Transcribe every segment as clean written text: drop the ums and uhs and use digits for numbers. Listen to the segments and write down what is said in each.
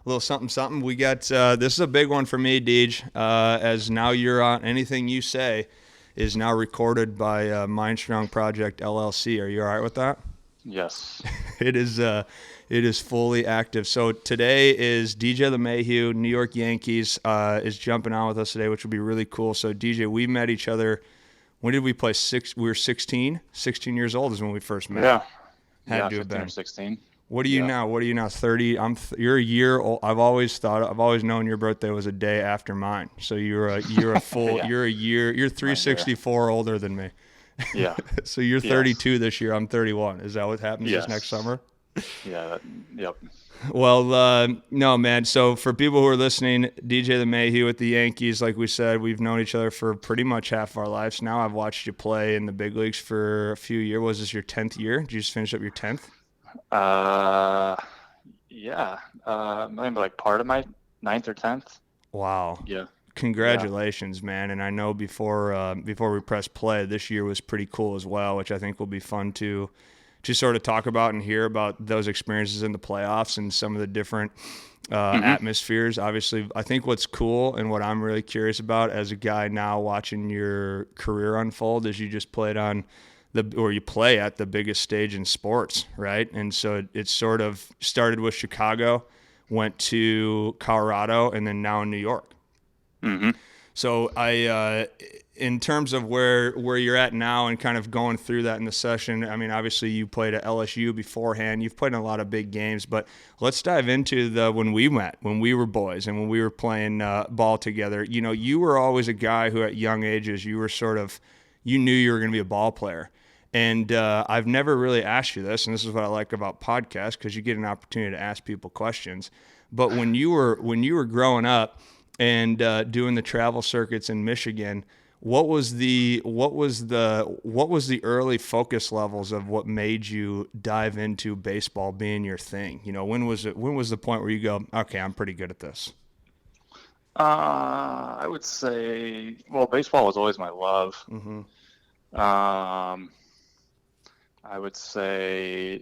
little something, something. We got this is a big one for me, Deej. As now you're on anything you say is now recorded by MindStrong Project LLC. Are you all right with that? Yes. It is. It is fully active. So today is DJ LeMahieu, New York Yankees, is jumping on with us today, which will be really cool. So DJ, we met each other. When did we play? We were 16. 16 years old is when we first met. Yeah. Had Yeah. to have 15 or been. 16. What are you Yeah. now? What are you now? 30. You're a year old. I've always known your birthday was a day after mine. So Yeah. you're My year. 364 older than me. Yeah. So you're Yes. 32 this year. I'm 31. Is that what happens this next Yes. summer? Yeah. Yep. Well, no, man. So for people who are listening, DJ LeMahieu with the Yankees, like we said, we've known each other for pretty much half our lives now. I've watched you play in the big leagues for a few years. Was this your 10th year? Did you just finish up your 10th? Uh, yeah. Maybe like part of my ninth or 10th. Wow. Yeah. Yeah. Congratulations, man. And I know before we press play, this year was pretty cool as well, which I think will be fun to just sort of talk about and hear about those experiences in the playoffs and some of the different Mm-hmm. atmospheres. Obviously, I think what's cool and what I'm really curious about as a guy now watching your career unfold is you just played on you play at the biggest stage in sports, right? And so it sort of started with Chicago, went to Colorado, and then now in New York. Mm-hmm. So in terms of where you're at now and kind of going through that in the session, I mean, obviously you played at LSU beforehand. You've played in a lot of big games, but let's dive into when we met, when we were boys and when we were playing ball together. You know, you were always a guy who at young ages, you knew you were going to be a ball player. And I've never really asked you this, and this is what I like about podcasts because you get an opportunity to ask people questions. But when you were growing up, and doing the travel circuits in Michigan, what was the early focus levels of what made you dive into baseball being your thing? You know, when was the point where you go, okay, I'm pretty good at this? I would say, well, baseball was always my love. Mm-hmm. Um, I would say,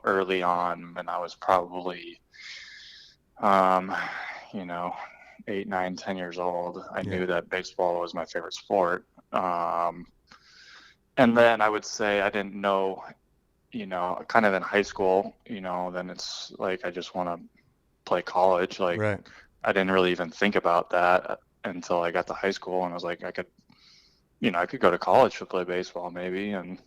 early on when I was probably, um, you know, 8, 9, 10 years old, I Yeah. knew that baseball was my favorite sport. Um, and then I would say I didn't know, kind of in high school, then it's like I just want to play college. Like Right. I didn't really even think about that until I got to high school, and I was like, I could go to college to play baseball maybe. And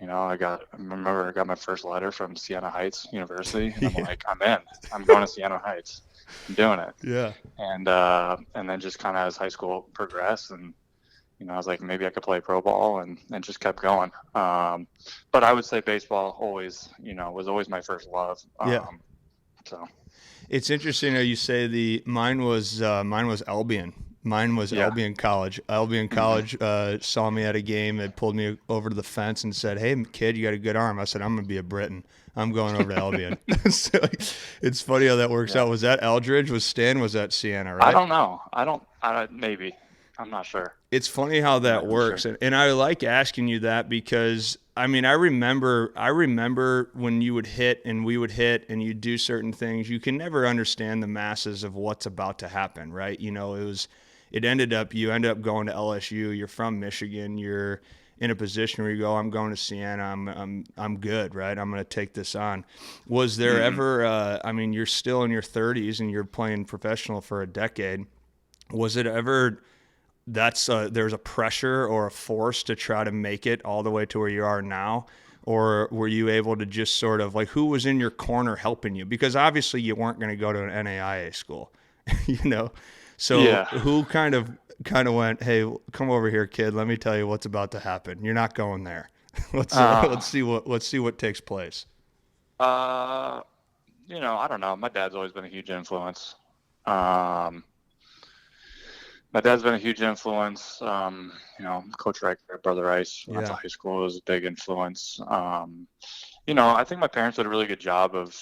I remember I got my first letter from Siena Heights University, and I'm Yeah. like, I'm in. I'm going to Siena Heights. I'm doing it. Yeah. And then just kind of as high school progressed, and I was like, maybe I could play pro ball, and just kept going. But I would say baseball always, was always my first love. Yeah. So It's interesting how you say mine was Albion. Mine was yeah. Albion College. Albion Hmm. College saw me at a game and pulled me over to the fence and said, "Hey, kid, you got a good arm." I said, "I'm gonna be a Briton. I'm going over to Albion." So it's funny how that works Yeah. out. Was that Eldridge? Was Stan? Was that Siena? I Right? don't know. Maybe. I'm not sure. It's funny how I'm that not too works, sure. and I like asking you that because I mean I remember when you would hit and we would hit and you do certain things. You can never understand the masses of what's about to happen, right? You know, you ended up going to LSU. You're from Michigan. You're in a position where you go, I'm going to Siena. I'm good, right? I'm going to take this on. Was there Hmm. ever? I mean, you're still in your 30s and you're playing professional for a decade. Was it ever? There's a pressure or a force to try to make it all the way to where you are now, or were you able to just sort of like who was in your corner helping you, because obviously you weren't going to go to an NAIA school, you know, so Yeah. who kind of went, hey, come over here, kid, let me tell you what's about to happen, you're not going there. let's Uh, let's see what takes place. uh, I don't know. My dad's always been a huge influence. Um, my dad's been a huge influence. Coach Riker, Brother Ice, when I went to Yeah. high school, was a big influence. I think my parents did a really good job of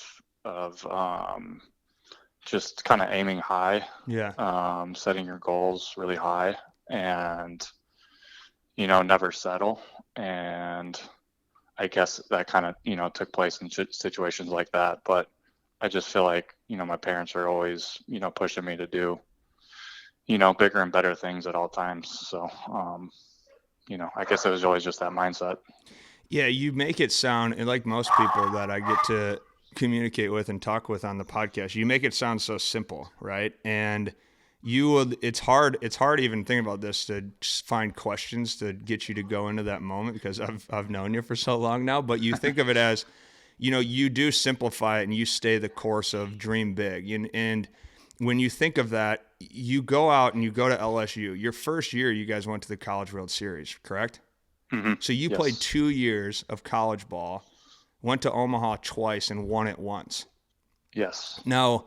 just kind of aiming high, Yeah. setting your goals really high, and never settle. And I guess that kind of took place in situations like that. But I just feel like, my parents are always, pushing me to do, bigger and better things at all times. So, I guess it was always just that mindset. Yeah, you make it sound, and like most people that I get to communicate with and talk with on the podcast, you make it sound so simple, right? And it's hard to even think about this, to just find questions to get you to go into that moment, because I've known you for so long now, but you think of it as, you do simplify it and you stay the course of dream big. And when you think of that, you go out and you go to LSU. Your first year, you guys went to the College World Series, correct? Mm-hmm. So you played Yes. 2 years of college ball, went to Omaha twice, and won it once. Yes. Now,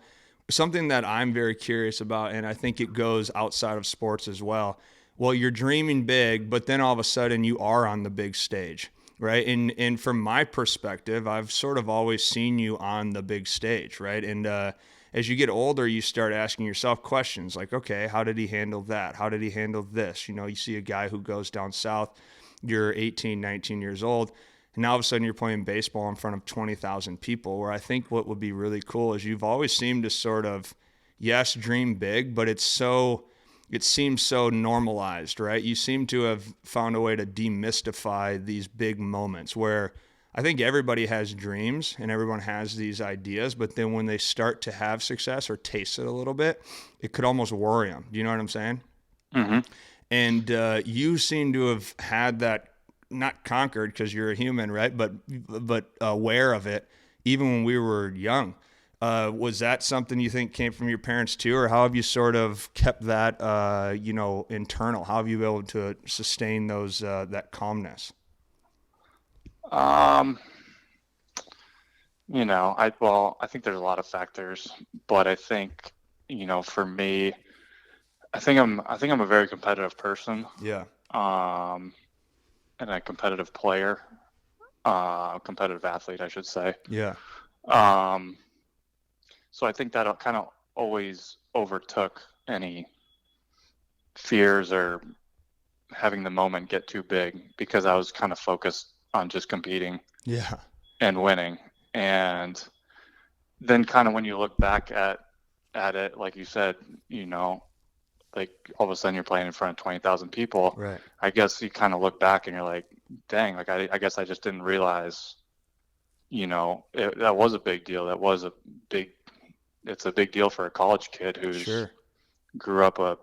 something that I'm very curious about, and I think it goes outside of sports as well. Well, you're dreaming big, but then all of a sudden you are on the big stage, right? And from my perspective, I've sort of always seen you on the big stage, right? And as you get older, you start asking yourself questions like, okay, how did he handle that? How did he handle this? You see a guy who goes down south, you're 18, 19 years old, and now all of a sudden you're playing baseball in front of 20,000 people, where I think what would be really cool is you've always seemed to sort of, yes, dream big, but it seems so normalized, right? You seem to have found a way to demystify these big moments where I think everybody has dreams and everyone has these ideas, but then when they start to have success or taste it a little bit, it could almost worry them. Do you know what I'm saying? Mm-hmm. And you seem to have had that, not conquered because you're a human, right? But aware of it, even when we were young. Was that something you think came from your parents too, or how have you sort of kept that, internal? How have you been able to sustain those that calmness? Um, I think there's a lot of factors, but I think, for me, I think I'm a very competitive person, Yeah, and a competitive player, competitive athlete, I should say. yeah, Um, so I think that kind of always overtook any fears or having the moment get too big, because I was kind of focused on just competing yeah, and winning. And then kind of when you look back at it, like you said, like all of a sudden you're playing in front of 20,000 people. right. I guess you kind of look back and you're like, dang, like I guess I just didn't realize, that was a big deal. It's a big deal for a college kid who's Sure, grew up a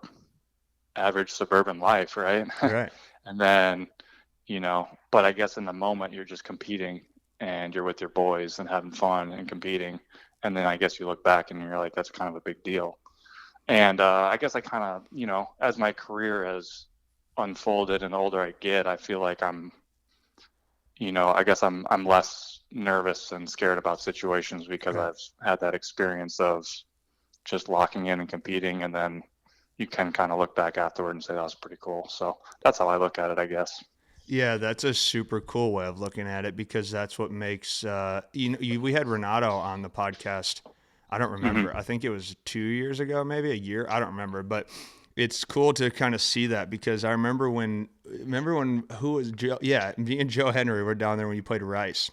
average suburban life, right? right. And then, but I guess in the moment you're just competing and you're with your boys and having fun and competing. And then I guess you look back and you're like, that's kind of a big deal. And I guess I kind of, as my career has unfolded and the older I get, I feel like I guess I'm less nervous and scared about situations because Okay. I've had that experience of just locking in and competing, and then you can kind of look back afterward and say that was pretty cool. So that's how I look at it, I guess. Yeah, that's a super cool way of looking at it, because that's what makes we had Renato on the podcast. I don't Mm-hmm. remember. I think it was 2 years ago, maybe a year. I don't remember, but it's cool to kind of see that, because I remember when who was Joe? Yeah, me and Joe Henry were down there when you played Rice,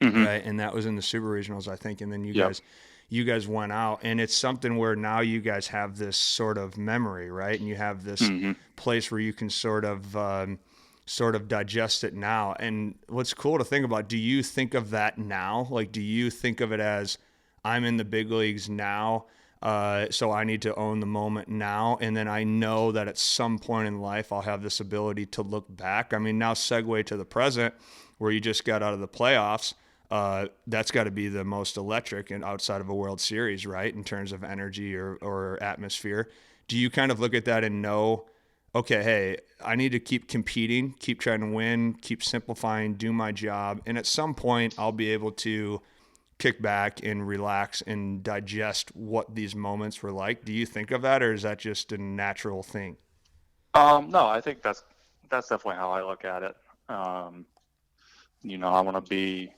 Mm-hmm. right? And that was in the Super Regionals, I think. And then you Yep. guys you guys went out, and it's something where now you guys have this sort of memory, right? And you have this Mm-hmm. place where you can sort of digest it now. And what's cool to think about, do you think of that now? Like, do you think of it as, I'm in the big leagues now, so I need to own the moment now, and then I know that at some point in life I'll have this ability to look back? I mean, now segue to the present, where you just got out of the playoffs. That's got to be the most electric and outside of a World Series, right? In terms of energy or atmosphere. Do you kind of look at that and know, okay, hey, I need to keep competing, keep trying to win, keep simplifying, do my job, and at some point I'll be able to kick back and relax and digest what these moments were like? Do you think of that, or is that just a natural thing? No, I think that's definitely how I look at it. Um, I want to be,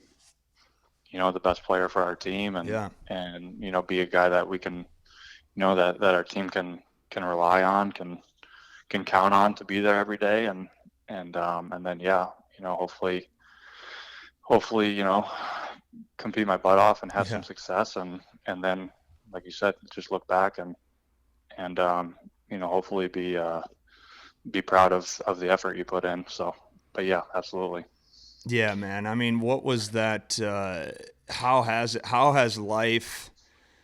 the best player for our team, and Yeah. be a guy that we can, that our team can rely on, can count on to be there every day, and then yeah, hopefully, compete my butt off and have Yeah. some success, and and then, like you said, just look back and hopefully be proud of the effort you put in. So, but yeah, absolutely. Yeah, man. I mean, what was that? How has life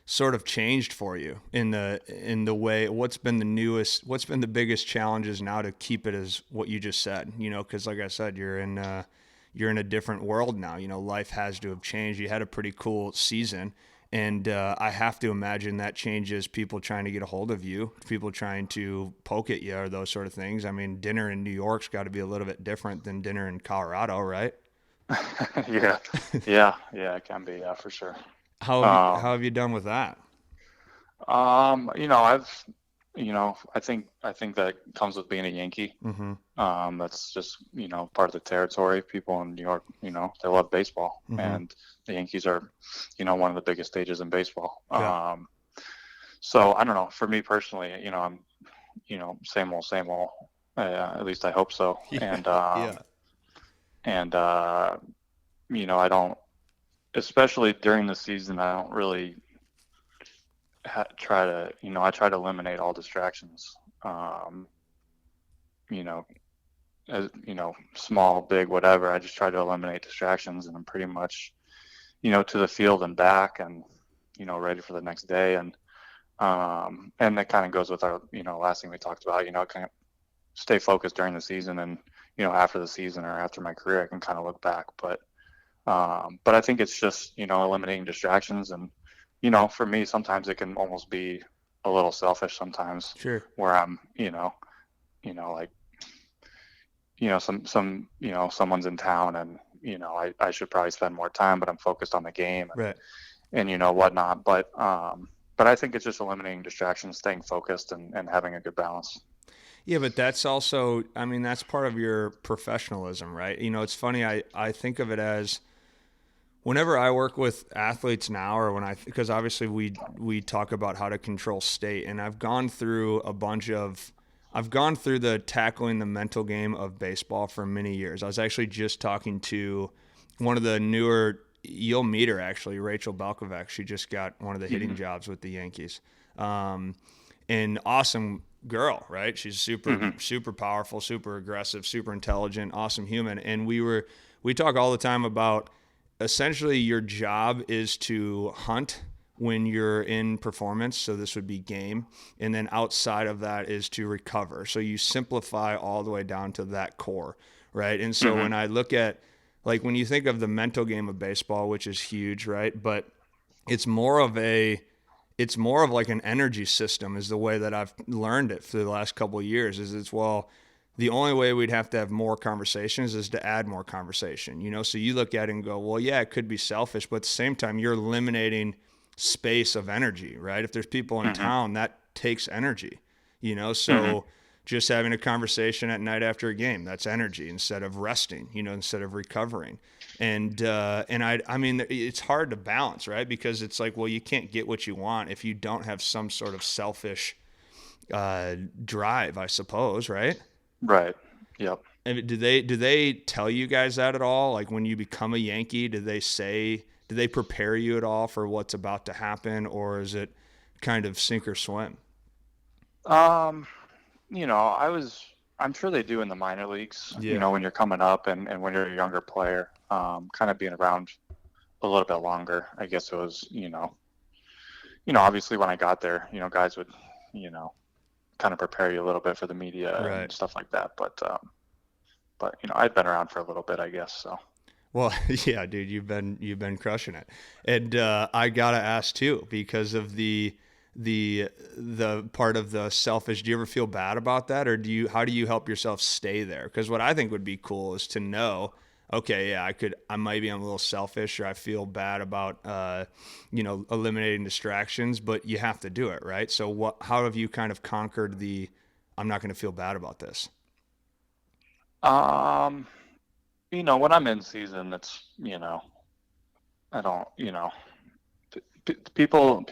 sort of changed for you in the way? What's been the biggest challenges now to keep it as what you just said? Because like I said, you're in a different world now. Life has to have changed. You had a pretty cool season. And I have to imagine that changes people trying to get a hold of you, people trying to poke at you, or those sort of things. I mean, dinner in New York's got to be a little bit different than dinner in Colorado, right? Yeah, yeah, yeah, it can be, yeah, for sure. How have you done with that? I've, I think that comes with being a Yankee. Mm-hmm. That's just, part of the territory. People in New York, they love baseball, Mm-hmm. and the Yankees are, one of the biggest stages in baseball. Yeah. So I don't know, for me personally, I'm, same old, at least I hope so. Yeah. Yeah. And, I don't, especially during the season, I don't really I try to eliminate all distractions. You know, small, big, whatever. I just try to eliminate distractions, and I'm pretty much, to the field and back, and ready for the next day. And that kind of goes with our, last thing we talked about. Kind of stay focused during the season, and after the season or after my career, I can kind of look back. But I think it's just eliminating distractions, and for me, sometimes it can almost be a little selfish sometimes, Sure. where I'm like someone's in town, and I should probably spend more time, but I'm focused on the game, Right. and whatnot. But I think it's just eliminating distractions, staying focused, and having a good balance. Yeah, but that's also, I mean, that's part of your professionalism, right? It's funny. I think of it as whenever I work with athletes now, or because obviously we talk about how to control state, and I've gone through the tackling the mental game of baseball for many years. I was actually just talking to one of the newer, you'll meet her actually, Rachel Balkovec. She just got one of the hitting jobs with the Yankees. An awesome girl, right? She's super powerful, super aggressive, super intelligent, awesome human. And we talk all the time about essentially your job is to hunt when you're in performance. So this would be game. And then outside of that is to recover. So you simplify all the way down to that core, right? And so when I look at, like, when you think of the mental game of baseball, which is huge, right? But it's more of like an energy system is the way that I've learned it for the last couple of years. The only way we'd have to have more conversations is to add more conversation, so you look at it and go, well, yeah, it could be selfish, but at the same time, you're eliminating space of energy, right? If there's people in town, that takes energy, so just having a conversation at night after a game, that's energy instead of resting, instead of recovering. And I mean, it's hard to balance, right? Because it's like, well, you can't get what you want if you don't have some sort of selfish drive, I suppose, right? Right. Yep. And do they tell you guys that at all? Like when you become a Yankee, do they prepare you at all for what's about to happen, or is it kind of sink or swim? I'm sure they do in the minor leagues, Yeah. when you're coming up, and when you're a younger player, kind of being around a little bit longer. I guess it was, obviously when I got there, guys would, kind of prepare you a little bit for the media Right. and stuff like that. But I'd been around for a little bit, I guess. So. Well, yeah, dude, you've been crushing it, and I gotta ask too, because of the part of the selfish. Do you ever feel bad about that, or how do you help yourself stay there? Because what I think would be cool is to know, okay, yeah, I might be a little selfish, or I feel bad about eliminating distractions, but you have to do it, right? So how have you kind of conquered I'm not going to feel bad about this? When I'm in season, it's, I don't, people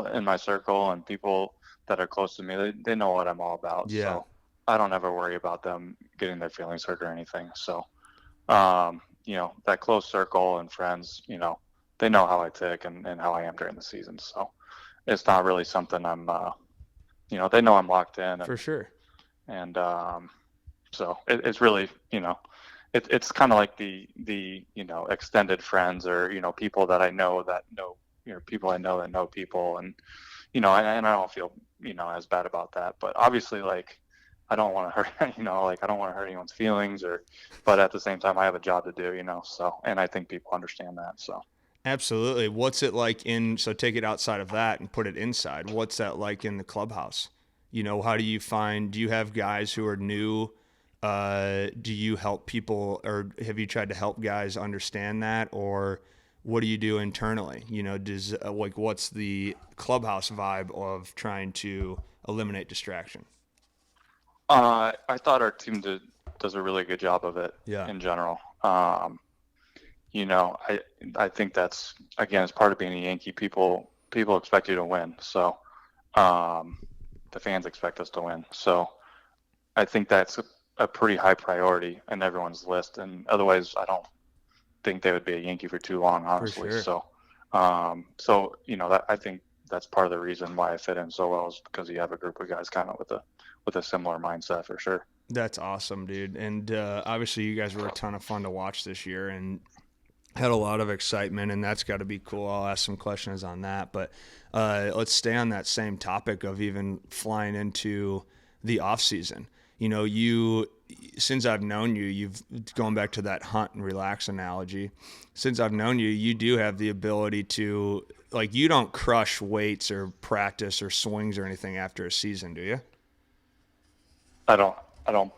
in my circle and people that are close to me, they know what I'm all about. Yeah. So I don't ever worry about them getting their feelings hurt or anything. So, that close circle and friends, they know how I tick and how I am during the season. So it's not really something I'm, they know I'm locked in. For sure. And so it's really, it's kind of like the extended friends or, people that I know that know, people I know that know people. And, and I don't feel, as bad about that. But obviously, like, I don't want to hurt, I don't want to hurt anyone's feelings but at the same time, I have a job to do, so, and I think people understand that. So. Absolutely. What's it like so take it outside of that and put it inside. What's that like in the clubhouse? How do you have guys who are new? Do you help people, or have you tried to help guys understand that, or what do you do internally? What's the clubhouse vibe of trying to eliminate distraction? I thought our team does a really good job of it. Yeah. In general. I think that's, again, as part of being a Yankee, people expect you to win. So the fans expect us to win. So I think that's a pretty high priority in everyone's list. And otherwise, I don't think they would be a Yankee for too long, honestly. For sure. So, I think that's part of the reason why I fit in so well, is because you have a group of guys kind of with a similar mindset, for sure. That's awesome, dude. And obviously you guys were a ton of fun to watch this year and had a lot of excitement, and that's got to be cool. I'll ask some questions on that, but let's stay on that same topic of even flying into the off season. Since I've known you, you've going back to that hunt and relax analogy. Since I've known you, you do have the ability to, like, you don't crush weights or practice or swings or anything after a season, do you? I don't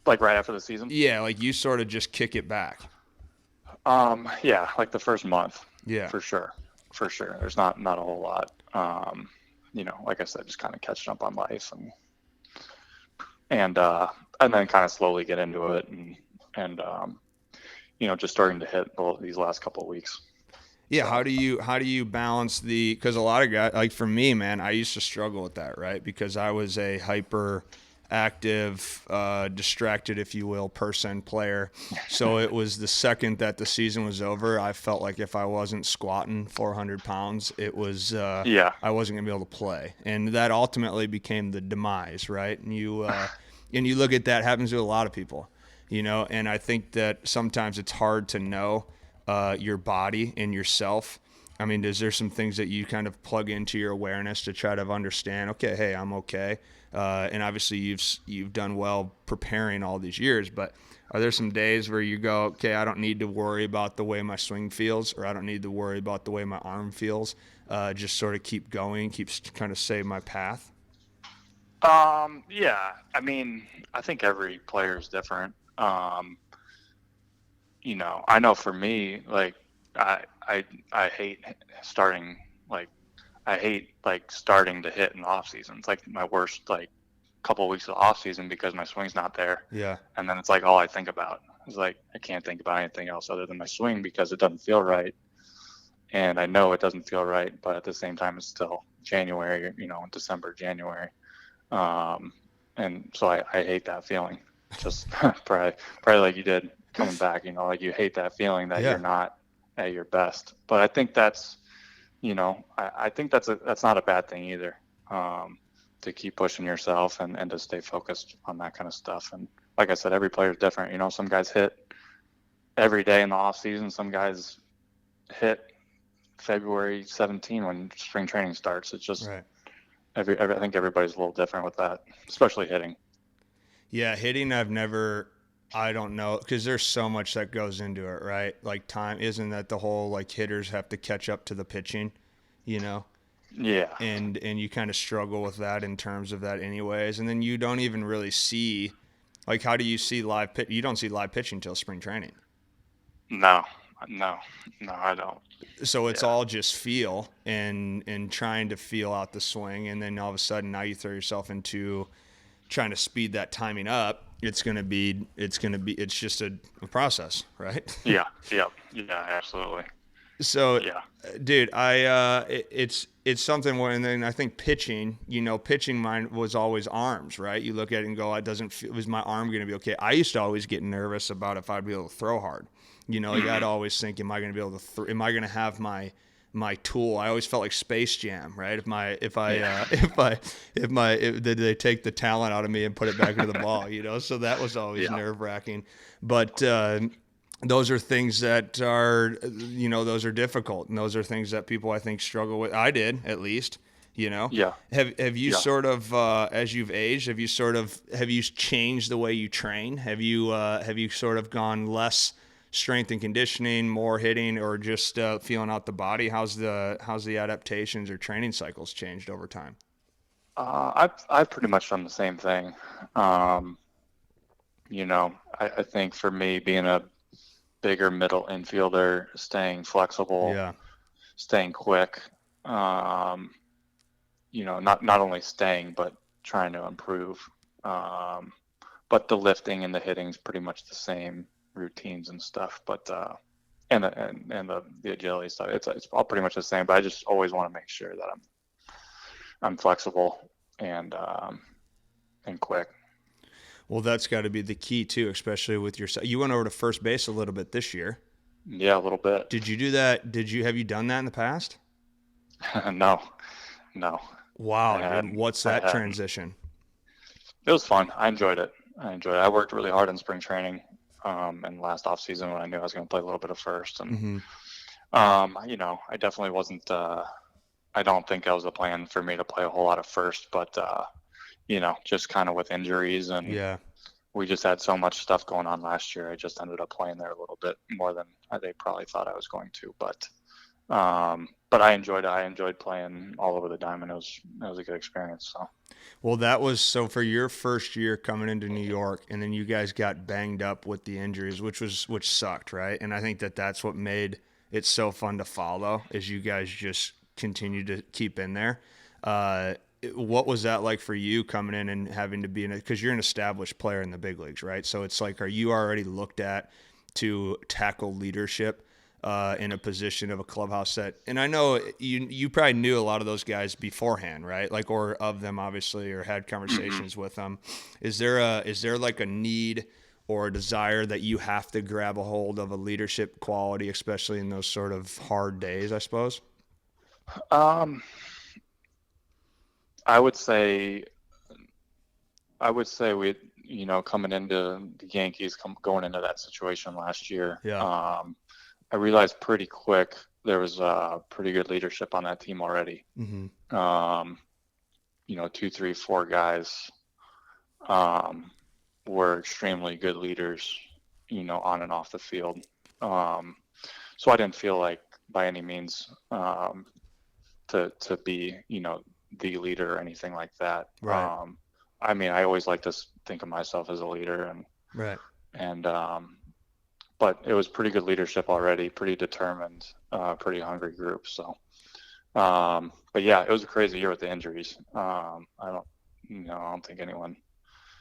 like right after the season. Yeah. Like you sort of just kick it back. Yeah, like the first month. Yeah, for sure. There's not a whole lot. Like I said, just kind of catching up on life and then kind of slowly get into it and just starting to hit these last couple of weeks. Yeah. So, how do you balance because a lot of guys, like for me, man, I used to struggle with that, right? Because I was a hyper active, distracted, if you will, player. So it was the second that the season was over, I felt like if I wasn't squatting 400 pounds, it was, I wasn't gonna be able to play. And that ultimately became the demise, right? And you look at that, happens to a lot of people, and I think that sometimes it's hard to know your body and yourself. I mean, is there some things that you kind of plug into your awareness to try to understand, okay, hey, I'm okay? And obviously you've done well preparing all these years, but are there some days where you go, okay, I don't need to worry about the way my swing feels, or I don't need to worry about the way my arm feels, just sort of keep going, keep kind of save my path? Yeah, I mean, I think every player is different. I know for me, like, I hate starting, starting to hit in the off season. It's like my worst, couple of weeks of off season because my swing's not there. Yeah. And then it's like all I think about is I can't think about anything else other than my swing because it doesn't feel right. And I know it doesn't feel right, but at the same time, it's still January, December, January. And so I hate that feeling. Just probably like you did coming back, you hate that feeling that you're not at your best. But I think that's, I think that's not a bad thing either, to keep pushing yourself and to stay focused on that kind of stuff. And like I said, every player is different. Some guys hit every day in the off season. Some guys hit February 17 when spring training starts. It's just right. I think everybody's a little different with that, especially hitting. Yeah, hitting I don't know, because there's so much that goes into it, right? Like time, isn't that the whole, hitters have to catch up to the pitching, Yeah. And you kind of struggle with that in terms of that anyways. And then you don't even really see, how do you see live pitch? You don't see live pitching until spring training. No, I don't. So it's all just feel and trying to feel out the swing. And then all of a sudden now you throw yourself into trying to speed that timing up. It's just a process, right? Yeah, absolutely. So, dude, it's something where, and then I think pitching mine was always arms, right? You look at it and go, was my arm going to be okay? I used to always get nervous about if I'd be able to throw hard. You know, like I'd always think, am I going to be able to, am I going to have my tool? I always felt like Space Jam, right? Did they take the talent out of me and put it back into the ball, you know? So that was always nerve wracking. But, those are things that are, you know, those are difficult, and those are things that people I think struggle with. I did, at least, you know. Yeah. Have you sort of, as you've aged, have you changed the way you train? Have you sort of gone less strength and conditioning, more hitting, or just feeling out the body? How's the adaptations or training cycles changed over time? I've pretty much done the same thing. You know, I think for me, being a bigger middle infielder, staying flexible, staying quick, you know, not only staying, but trying to improve. But the lifting and the hitting is pretty much the same routines and stuff, but, and the agility stuff, it's all pretty much the same, but I just always want to make sure that I'm flexible and quick. Well, that's got to be the key too, especially with you went over to first base a little bit this year. Yeah, a little bit. Did you do that? Have you done that in the past? No. Wow, dude. What's that transition? It was fun. I enjoyed it. I worked really hard in spring training, and last offseason when I knew I was going to play a little bit of first. And, you know, I definitely wasn't, I don't think that was a plan for me to play a whole lot of first, but, you know, just kind of with injuries and we just had so much stuff going on last year. I just ended up playing there a little bit more than they probably thought I was going to, but I enjoyed it. I enjoyed playing all over the diamond. It was a good experience. So, well, so for your first year coming into New York, and then you guys got banged up with the injuries, which sucked, right? And I think that's what made it so fun to follow, is you guys just continued to keep in there. What was that like for you coming in and having to be because you're an established player in the big leagues, right? So it's like, are you already looked at to tackle leadership in a position of a clubhouse set? And I know you probably knew a lot of those guys beforehand, right? Like, or of them obviously, or had conversations with them. Is there like a need or a desire that you have to grab a hold of a leadership quality, especially in those sort of hard days, I suppose? I would say we, you know, coming into the Yankees, going into that situation last year, I realized pretty quick there was pretty good leadership on that team already. You know, 2, 3, 4 guys were extremely good leaders, you know, on and off the field. So I didn't feel like by any means to be, you know, the leader or anything like that. Right. I mean, I always like to think of myself as a leader, and but it was pretty good leadership already, pretty determined, pretty hungry group. So, but yeah, it was a crazy year with the injuries. I don't think anyone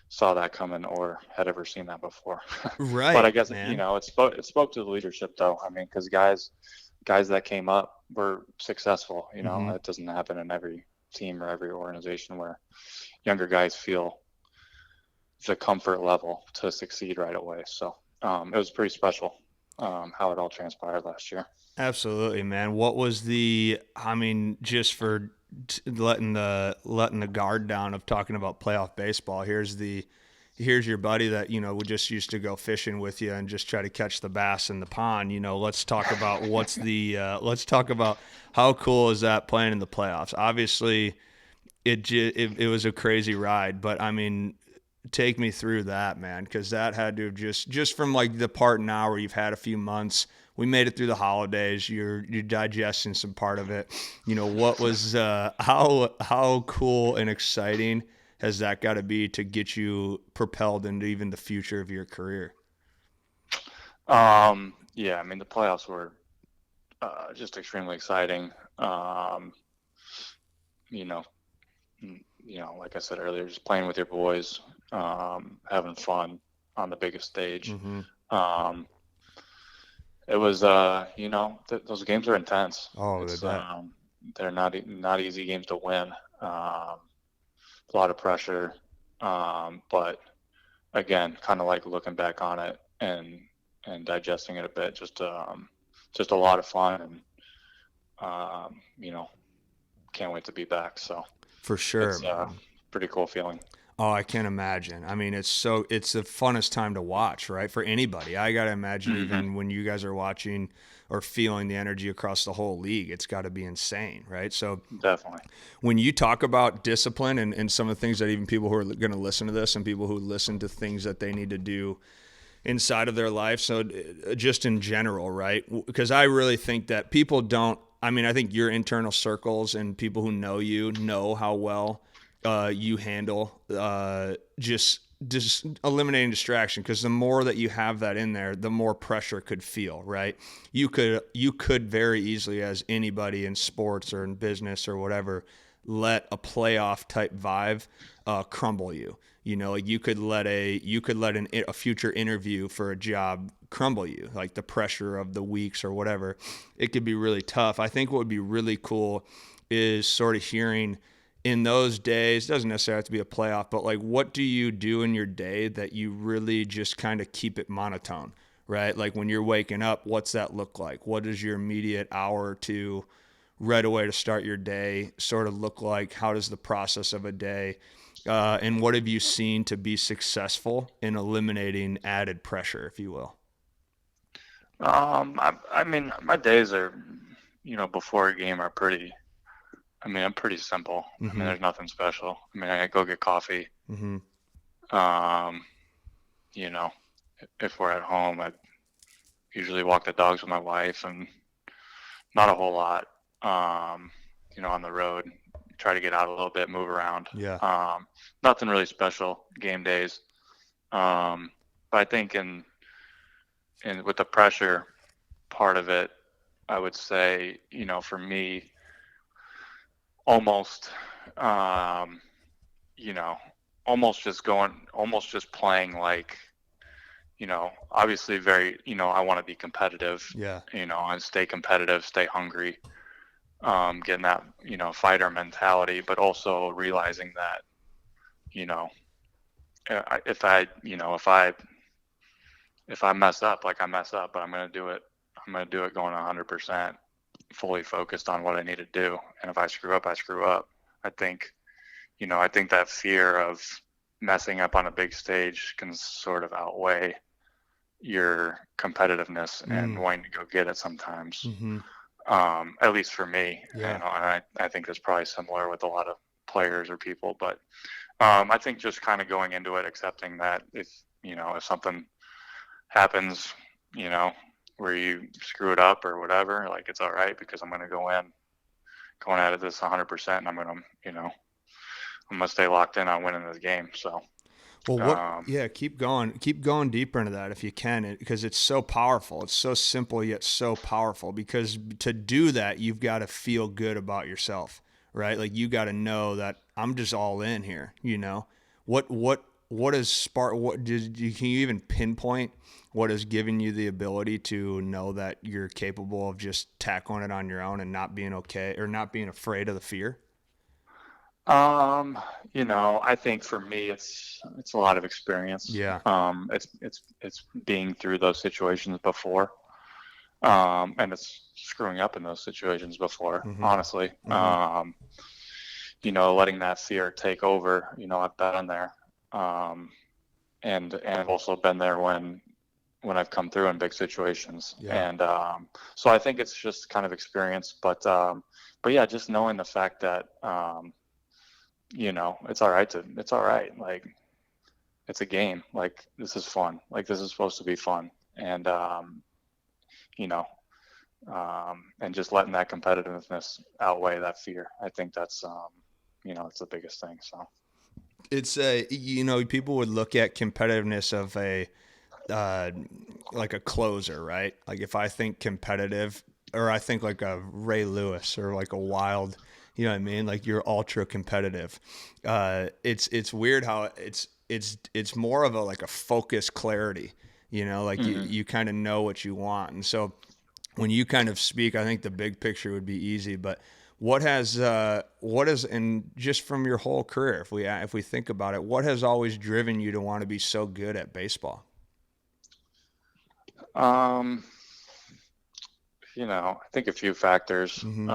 saw that coming or had ever seen that before. Right. But I guess, you know, it spoke to the leadership though. I mean, because guys that came up were successful. You know, that doesn't happen in every team or every organization where younger guys feel the comfort level to succeed right away. So it was pretty special how it all transpired last year. Absolutely, man. What was just for letting the guard down of talking about playoff baseball, here's your buddy that, you know, would just used to go fishing with you and just try to catch the bass in the pond. You know, let's talk about let's talk about how cool is that playing in the playoffs. Obviously it was a crazy ride, but I mean, take me through that, man, because that had to have just from like the part now where you've had a few months, we made it through the holidays, you're digesting some part of it. You know, what was how cool and exciting has that got to be to get you propelled into even the future of your career? Yeah, I mean, the playoffs were just extremely exciting. You know, like I said earlier, just playing with your boys, having fun on the biggest stage. It was, you know, those games are intense. Oh, they're not easy games to win. A lot of pressure, but again, kind of like looking back on it and and digesting it a bit. Just a lot of fun, and can't wait to be back. So For sure, it's pretty cool feeling. Oh, I can't imagine. I mean, it's the funnest time to watch, right? For anybody. I got to imagine even when you guys are watching or feeling the energy across the whole league, it's got to be insane, right? So Definitely. when you talk about discipline and some of the things that even people who are going to listen to this and people who listen to things that they need to do inside of their life, so just in general, right? Because I really think that people don't, I mean, I think your internal circles and people who know you know how well you handle just eliminating distraction, because the more that you have that in there, the more pressure could feel, right? You could very easily, as anybody in sports or in business or whatever, let a playoff type vibe crumble you. Like you could let a future interview for a job crumble you, like the pressure of the weeks or whatever. It could be really tough. I think what would be really cool is sort of hearing in those days, doesn't necessarily have to be a playoff, but like, what do you do in your day that you really just kind of keep it monotone, right? Like when you're waking up, what's that look like? What does your immediate hour or two right away to start your day sort of look like? How does the process of a day, and what have you seen to be successful in eliminating added pressure, if you will? I mean, my days are, before a game are pretty. I'm pretty simple. I mean, there's nothing special. I mean, I go get coffee. If we're at home, I usually walk the dogs with my wife, and not a whole lot. On the road, try to get out a little bit, move around. Yeah. Nothing really special. Game days. But I think in with the pressure part of it, I would say, for me, almost almost just playing like, obviously very, I want to be competitive, Yeah. And stay competitive, stay hungry, getting that, fighter mentality, but also realizing that, if I mess up, like I mess up, but I'm going to do it going 100%, fully focused on what I need to do. And if I screw up, I screw up. I think that fear of messing up on a big stage can sort of outweigh your competitiveness and wanting to go get it sometimes. At least for me. Yeah. And I think that's probably similar with a lot of players or people, but I think just kind of going into it, accepting that if something happens, where you screw it up or whatever, like it's all right, because I'm going to going at it this 100%, and I'm going to stay locked in on winning this game. So, well, keep going deeper into that if you can, because it's so powerful. It's so simple yet so powerful, because to do that, you've got to feel good about yourself, right? Like you got to know that I'm just all in here. What is spark? Can you even pinpoint what is giving you the ability to know that you're capable of just tackling it on your own and not being okay, or not being afraid of the fear? I think for me, it's a lot of experience. Yeah. It's being through those situations before, and it's screwing up in those situations before, honestly. Letting that fear take over. I've been there, and I've also been there when I've come through in big situations. Yeah. And so I think it's just kind of experience, but yeah, just knowing the fact that it's all right. Like, it's a game. Like, this is fun. Like, this is supposed to be fun. And and just letting that competitiveness outweigh that fear. I think that's it's the biggest thing. So it's people would look at competitiveness of a like a closer, right? Like if I think competitive, or I think like a Ray Lewis or like a Wild, you know what I mean? Like you're ultra competitive. It's weird how it's more of a like a focus clarity, like you kind of know what you want. And so when you kind of speak, I think the big picture would be easy, but what has and just from your whole career, if we think about it, what has always driven you to want to be so good at baseball? Um, I think a few factors. Mm-hmm.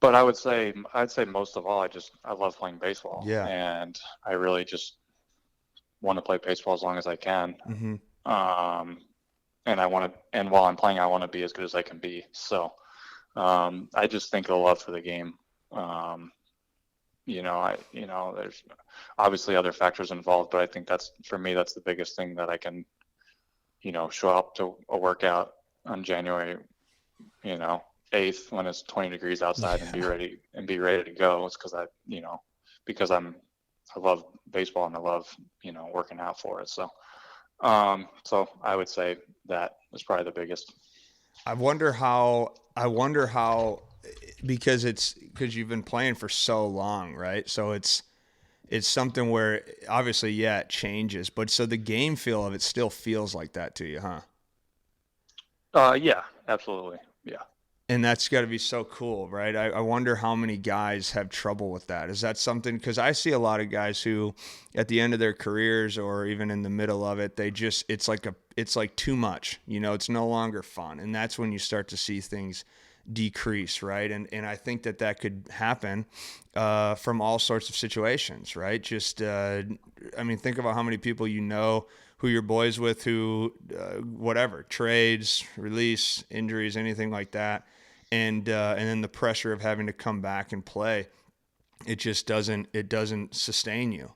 But I'd say most of all, I love playing baseball, Yeah. and I really just want to play baseball as long as I can. Mm-hmm. And while I'm playing, I want to be as good as I can be. So, I just think the love for the game. There's obviously other factors involved, but I think for me, that's the biggest thing that I can, show up to a workout on January, 8th when it's 20 degrees outside and be ready to go. It's because I love baseball and I love, working out for it. So, so I would say that is probably the biggest. I wonder how, because you've been playing for so long, right? So it's something where obviously, yeah, it changes, but so the game feel of it still feels like that to you, huh? Yeah, absolutely. Yeah. And that's got to be so cool, right? I wonder how many guys have trouble with that. Is that something? Because I see a lot of guys who, at the end of their careers or even in the middle of it, it's like too much. It's no longer fun, and that's when you start to see things decrease, right? And I think that could happen from all sorts of situations, right? Just think about how many people who you're boys with, who whatever, trades, release, injuries, anything like that. And then the pressure of having to come back and play, it doesn't sustain you,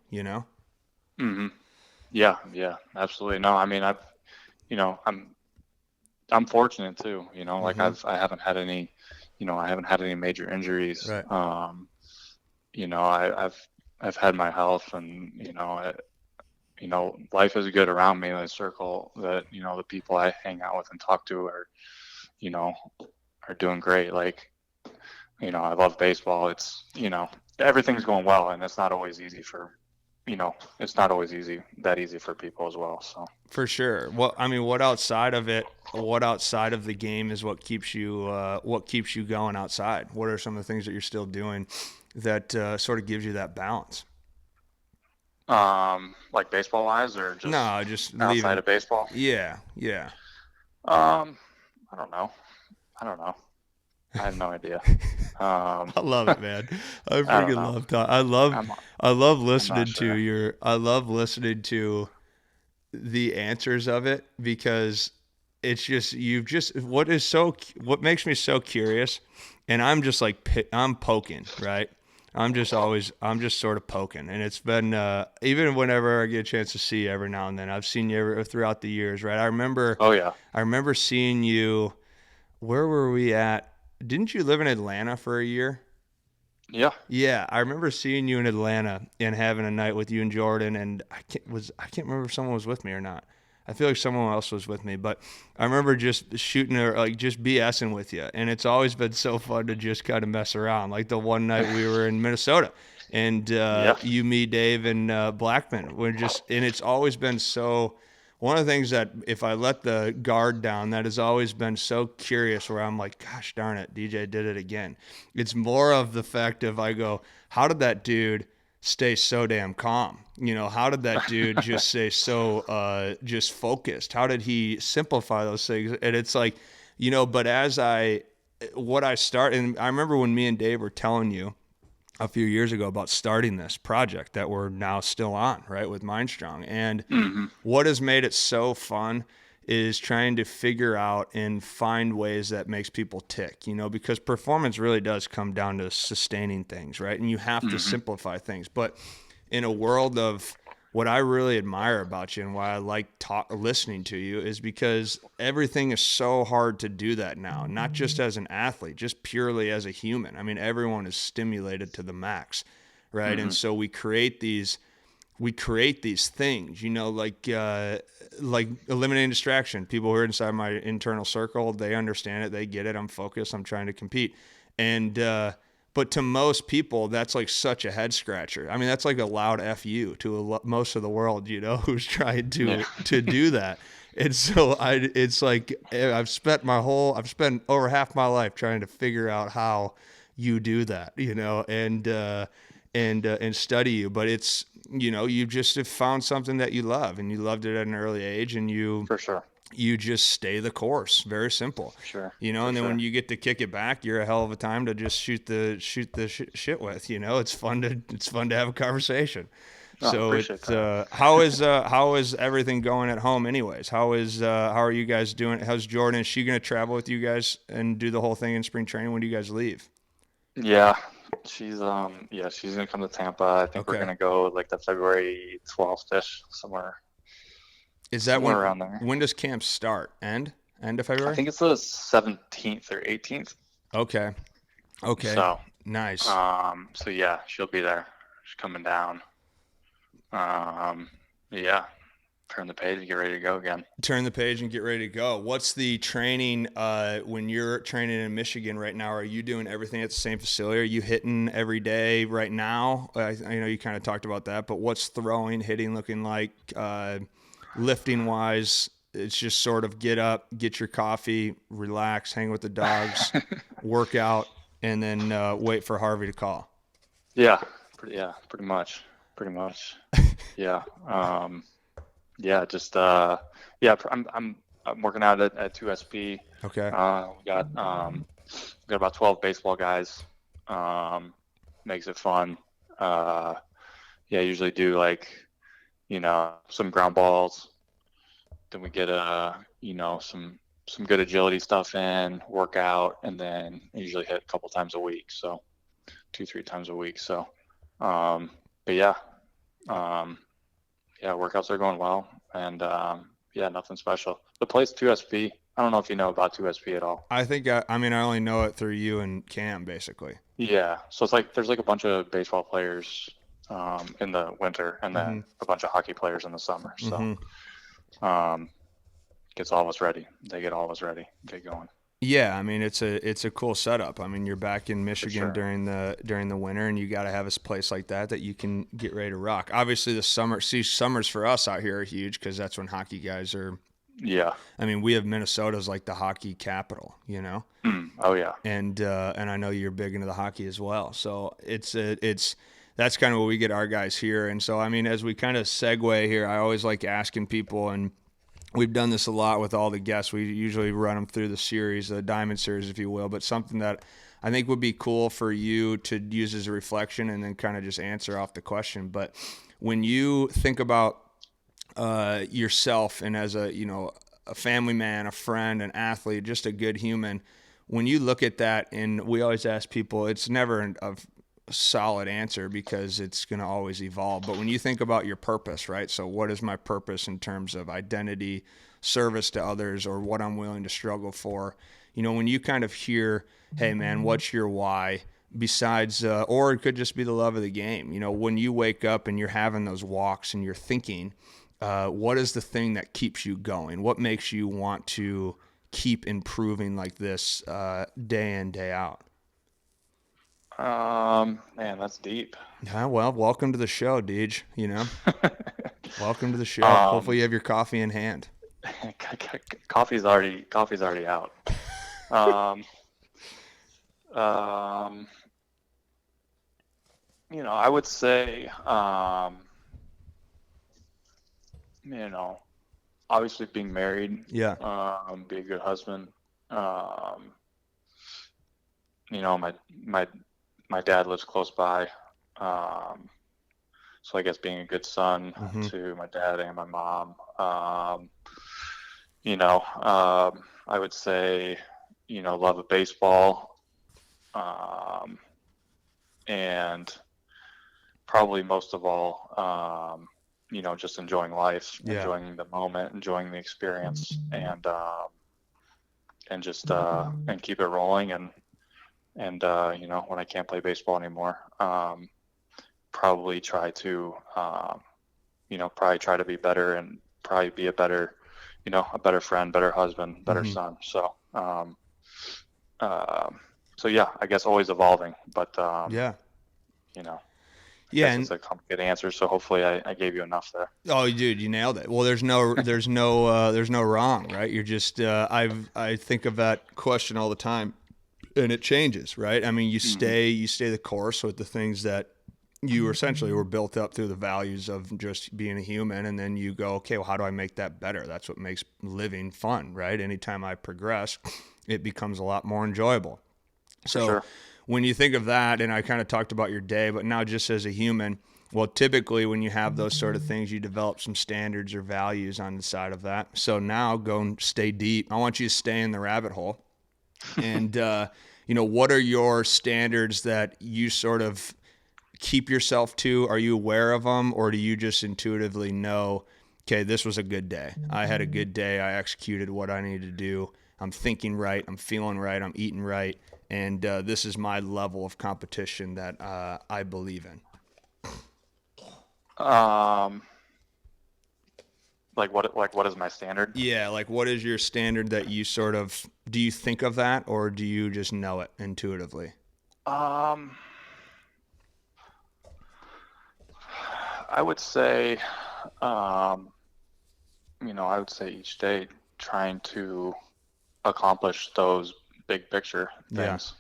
Mm-hmm. Yeah, absolutely. No, I mean, I'm fortunate too, like Mm-hmm. I haven't had any, I haven't had any major injuries. Right. I've had my health, and, life is good around me. The circle that, the people I hang out with and talk to you know, are doing great. Like, I love baseball. It's, everything's going well, and it's not always easy that easy for people as well. So For sure. What outside of it? What outside of the game is what keeps you going outside? What are some of the things that you're still doing that sort of gives you that balance? like baseball wise, or just No, just outside leaving. of baseball? Yeah, yeah. Um, I don't know. I don't know. I have no idea. I love it, man. I I don't freaking know. love talking. I'm I love I'm not listening sure. I love listening to the answers of it, because it's just what makes me so curious, and I'm just like I'm poking, right? I'm just sort of poking, and it's been even whenever I get a chance to see you every now and then. I've seen you throughout the years, right? Oh yeah. I remember seeing you. Where were we at? Didn't you live in Atlanta for a year? Yeah. Yeah, I remember seeing you in Atlanta and having a night with you and Jordan, and I can't remember if someone was with me or not. I feel like someone else was with me, but I remember just shooting or like just BSing with you, and it's always been so fun to just kind of mess around. Like the one night we were in Minnesota, and Yeah. you, me, Dave, and Blackman and it's always been so. One of the things that if I let the guard down, that has always been so curious, where I'm like, gosh darn it, DJ did it again. It's more of the fact of I go, how did that dude stay so damn calm? How did that dude just stay so just focused? How did he simplify those things? And it's like, but what I start, and I remember when me and Dave were telling you a few years ago about starting this project that we're now still on, right, with MindStrong. And hmm what has made it so fun is trying to figure out and find ways that makes people tick, because performance really does come down to sustaining things, right? And you have to hmm simplify things. But in a world of what I really admire about you and why I like listening to you is because everything is so hard to do that now, not just as an athlete, just purely as a human. Everyone is stimulated to the max, right? And hmm so we create these things, like eliminating distraction. People who are inside my internal circle, they understand it, they get it. I'm focused. I'm trying to compete, and but to most people, that's like such a head scratcher. That's like a loud fu to most of the world, who's trying Yeah. to do that. And so it's like I've spent over half my life trying to figure out how you do that, and and study you. But it's, you just have found something that you love, and you loved it at an early age, and For sure. you just stay the course. Very simple. For sure. And then when you get to kick it back, you're a hell of a time to just shoot the shit with. It's fun to have a conversation. So how is everything going at home anyways? How are you guys doing? How's Jordan? Is she going to travel with you guys and do the whole thing in spring training? When do you guys leave? Yeah, she's she's gonna come to Tampa. I think we're gonna go like the February 12th-ish, somewhere. Is that somewhere around there? When does camp start? End of February? I think it's the 17th or 18th. Okay. So nice. So yeah, she'll be there. She's coming down. Yeah. Turn the page and get ready to go again. Turn the page and get ready to go. What's the training when you're training in Michigan right now? Are you doing everything at the same facility? Are you hitting every day right now? I know you kind of talked about that, but what's throwing, hitting looking like, lifting wise? It's just sort of get up, get your coffee, relax, hang with the dogs, work out, and then wait for Harvey to call. Yeah, pretty much. Yeah. I'm working out at 2SP. Okay. We got about 12 baseball guys. Makes it fun. Usually do some ground balls. Then we get some good agility stuff in, work out, and then usually hit a couple times a week. So 2-3 times a week. So workouts are going well, and nothing special. The place 2SP, I don't know if you know about 2SP at all. I think I only know it through you and Cam, basically. Yeah, so it's there's a bunch of baseball players in the winter, and then a bunch of hockey players in the summer. So gets all of us ready. They get all of us ready. Get going. Yeah, it's a cool setup. You're back in Michigan during the winter, and you got to have a place like that you can get ready to rock. Obviously, the summers for us out here are huge because that's when hockey guys are. Yeah. We have Minnesota's like the hockey capital, Oh yeah. And I know you're big into the hockey as well. So it's that's kind of what we get our guys here. And so as we kind of segue here, I always like asking people, and we've done this a lot with all the guests. We usually run them through the series, the Diamond Series, if you will, but something that I think would be cool for you to use as a reflection and then kind of just answer off the question. But when you think about yourself and as a family man, a friend, an athlete, just a good human, when you look at that, and we always ask people, it's never a solid answer because it's going to always evolve. But when you think about your purpose, right? So what is my purpose in terms of identity, service to others, or what I'm willing to struggle for? When you kind of hear, hey man, what's your why? Besides, or it could just be the love of the game. When you wake up and you're having those walks and you're thinking, what is the thing that keeps you going? What makes you want to keep improving like this day in, day out? Man, that's deep. Yeah, well, welcome to the show, Deej. Welcome to the show. Hopefully you have your coffee in hand. Coffee's already out. I would say, obviously being married. Yeah. Be a good husband. My dad lives close by. So I guess being a good son to my dad and my mom. I would say, love of baseball. And probably most of all, just enjoying life, enjoying the moment, enjoying the experience, and just and keep it rolling. And when I can't play baseball anymore, probably try to be better, and probably be a better friend, better husband, better son. So, I guess always evolving, but and it's a complicated answer. So hopefully I gave you enough there. Oh, dude, you nailed it. Well, there's no wrong, right? You're just, I think of that question all the time, and it changes, right? You stay the course with the things that you essentially were built up through the values of just being a human, and then you go, okay, well, how do I make that better? That's what makes living fun, right? Anytime I progress, it becomes a lot more enjoyable. For So sure. when you think of that, and I kind of talked about your day, but now just as a human, well, typically when you have those sort of things, you develop some standards or values on the side of that. So now go and stay deep. I want you to stay in the rabbit hole. And, what are your standards that you sort of keep yourself to? Are you aware of them, or do you just intuitively know, okay, this was a good day. I had a good day. I executed what I needed to do. I'm thinking right. I'm feeling right. I'm eating right. And this is my level of competition that I believe in. What is my standard? Yeah, like what is your standard that you sort of, do you think of that, or do you just know it intuitively? Um, I would say, I would say each day trying to accomplish those big picture Yeah. things.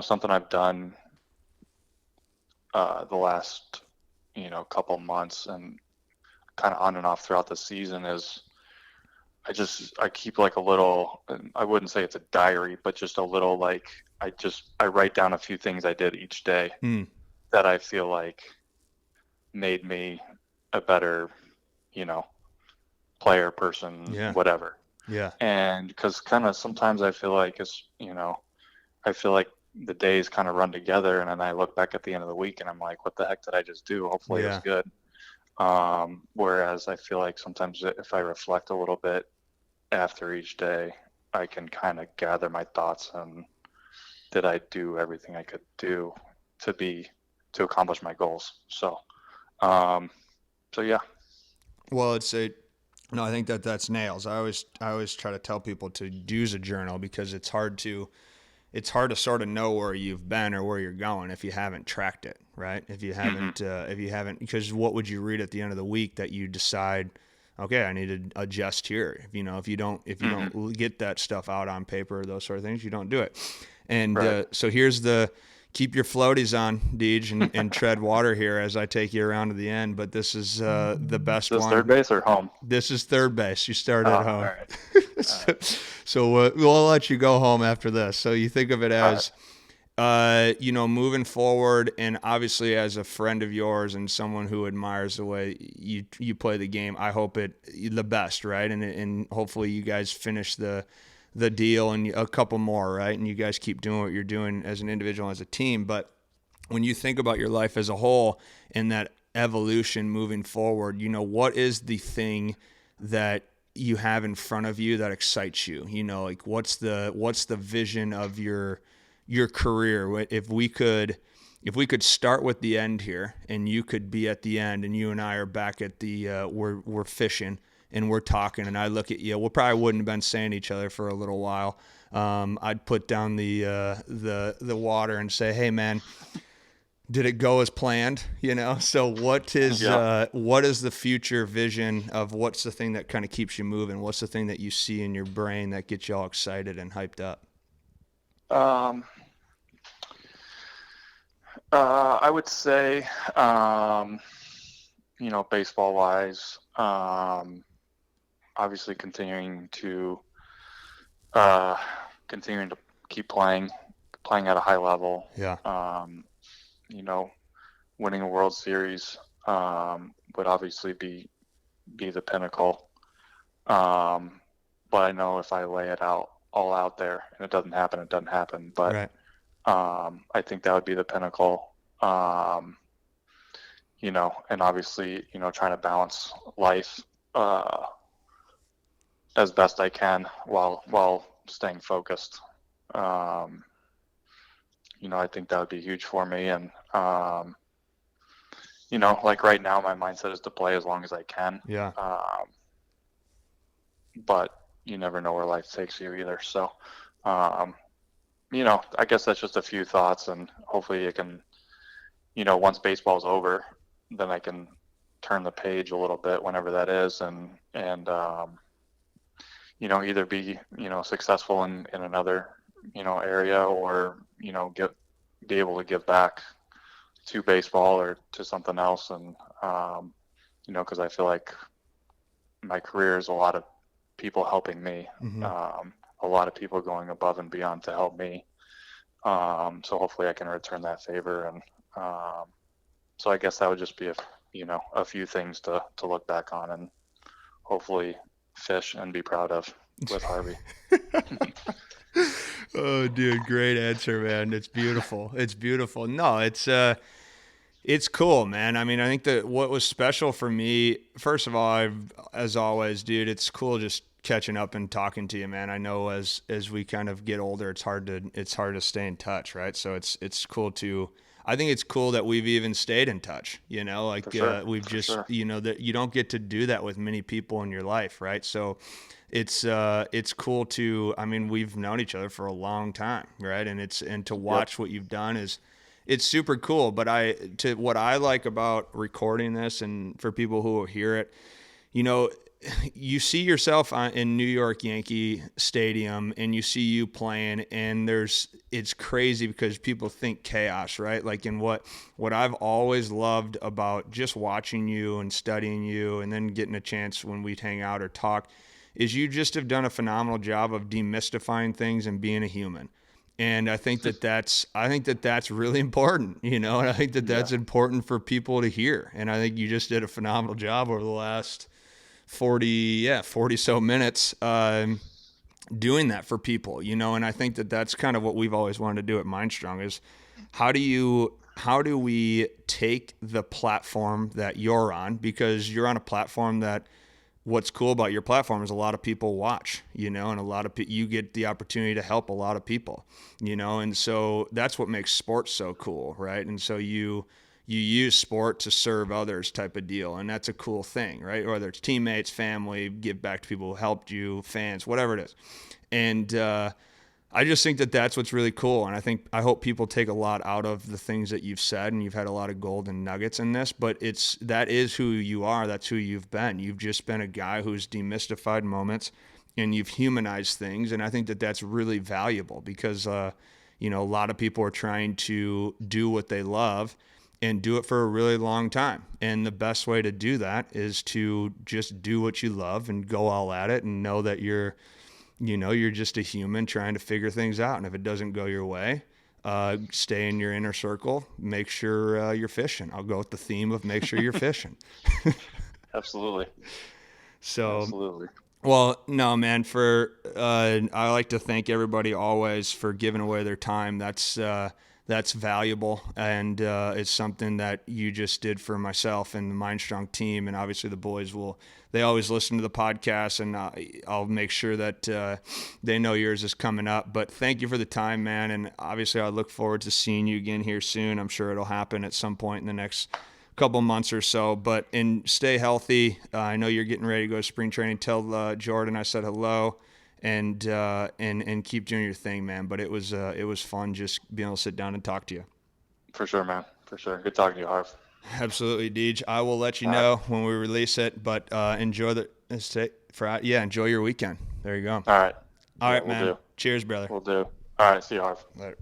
Something I've done the last, couple months and kind of on and off throughout the season is I keep like a little, I wouldn't say it's a diary, but just a little like I write down a few things I did each day that I feel like made me a better, player, person, Yeah. whatever. Yeah. And because kind of sometimes I feel like I feel like the days kind of run together, and then I look back at the end of the week and I'm like, what the heck did I just do? Hopefully it was Yeah. good. Whereas I feel like sometimes if I reflect a little bit after each day, I can kind of gather my thoughts and did I do everything I could do to accomplish my goals. So yeah. Well, no, I think that's nails. I always try to tell people to use a journal because it's hard to sort of know where you've been or where you're going if you haven't tracked it, right? If you haven't, because what would you read at the end of the week that you decide, okay, I need to adjust here. If you don't get that stuff out on paper or those sort of things, you don't do it. And Right. so here's keep your floaties on, Deej, and tread water here as I take you around to the end. But this is the best Is this one. third base or home? This is third base. You start at home. All right. So we'll let you go home after this. So you think of it as, moving forward, and obviously as a friend of yours and someone who admires the way you play the game, I hope the best, right? And hopefully you guys finish the deal and a couple more, right? And you guys keep doing what you're doing as an individual, as a team. But when you think about your life as a whole and that evolution moving forward, what is the thing that you have in front of you that excites you? Like what's the vision of your career? If we could start with the end here, and you could be at the end, and you and I are back at the we're fishing and we're talking, and I look at you, we probably wouldn't have been saying each other for a little while. I'd put down the water and say, hey man, did it go as planned? So what is the future vision of what's the thing that kind of keeps you moving? What's the thing that you see in your brain that gets you all excited and hyped up? I would say, baseball wise, obviously continuing to keep playing at a high level. Yeah. Winning a World Series would obviously be the pinnacle. But I know if I lay it all out there and it doesn't happen, it doesn't happen. But Right. I think that would be the pinnacle. And obviously, trying to balance life as best I can while staying focused. I think that would be huge for me. And, like right now, my mindset is to play as long as I can. Yeah. But you never know where life takes you either. So, I guess that's just a few thoughts, and hopefully it can, once baseball's over, then I can turn the page a little bit whenever that is, and either be, successful in another, area, or, be able to give back to baseball or to something else. And, you know, because I feel like my career is a lot of people helping me, a lot of people going above and beyond to help me. So hopefully I can return that favor. And so I guess that would just be a few things to look back on and hopefully fish and be proud of with Harvey. Oh, dude, great answer, man. It's beautiful. It's beautiful. No, it's cool, man. I mean, I think that what was special for me, first of all, as always, dude, it's cool just catching up and talking to you, man. I know as we kind of get older, it's hard to stay in touch, right? So it's cool I think it's cool that we've even stayed in touch, you know, like we've just, you know, that you don't get to do that with many people in your life, right? So it's cool I mean, we've known each other for a long time, right? And to watch what you've done it's super cool. But what I like about recording this and for people who will hear it, you know, you see yourself in New York Yankee Stadium and you see you playing, and it's crazy because people think chaos, right? Like, in what I've always loved about just watching you and studying you and then getting a chance when we'd hang out or talk is you just have done a phenomenal job of demystifying things and being a human. And I think that's really important, you know, and I think that's important for people to hear. And I think you just did a phenomenal job over the last 40 so minutes doing that for people, you know. And I think that's kind of what we've always wanted to do at MindStrong is how do we take the platform that you're on, because you're on a platform that what's cool about your platform is a lot of people watch, you know, and a lot of you get the opportunity to help a lot of people, you know, and so that's what makes sports so cool, right? And so you use sport to serve others type of deal, and that's a cool thing, right? Whether it's teammates, family, give back to people who helped you, fans, whatever it is. And I just think that's what's really cool, and I hope people take a lot out of the things that you've said, and you've had a lot of golden nuggets in this, but that is who you are, that's who you've been. You've just been a guy who's demystified moments, and you've humanized things, and I think that's really valuable because, you know, a lot of people are trying to do what they love and do it for a really long time. And the best way to do that is to just do what you love and go all at it and know that you're just a human trying to figure things out. And if it doesn't go your way, stay in your inner circle, make sure you're fishing. I'll go with the theme of make sure you're fishing. Absolutely. So, absolutely. Well, no, man, I like to thank everybody always for giving away their time. That's valuable, and it's something that you just did for myself and the MindStrong team, and obviously the boys they always listen to the podcast, and I'll make sure that they know yours is coming up. But thank you for the time, man, and obviously I look forward to seeing you again here soon. I'm sure it'll happen at some point in the next couple months or so, and stay healthy. I know you're getting ready to go to spring training. Tell Jordan I said hello. And keep doing your thing, man. But it was fun just being able to sit down and talk to you. For sure, man. For sure. Good talking to you, Harv. Absolutely, Deej. I will let you know when we release it. But enjoy enjoy your weekend. There you go. All right. All right, man. Do. Cheers, brother. We'll do. All right. See you, Harv. Later.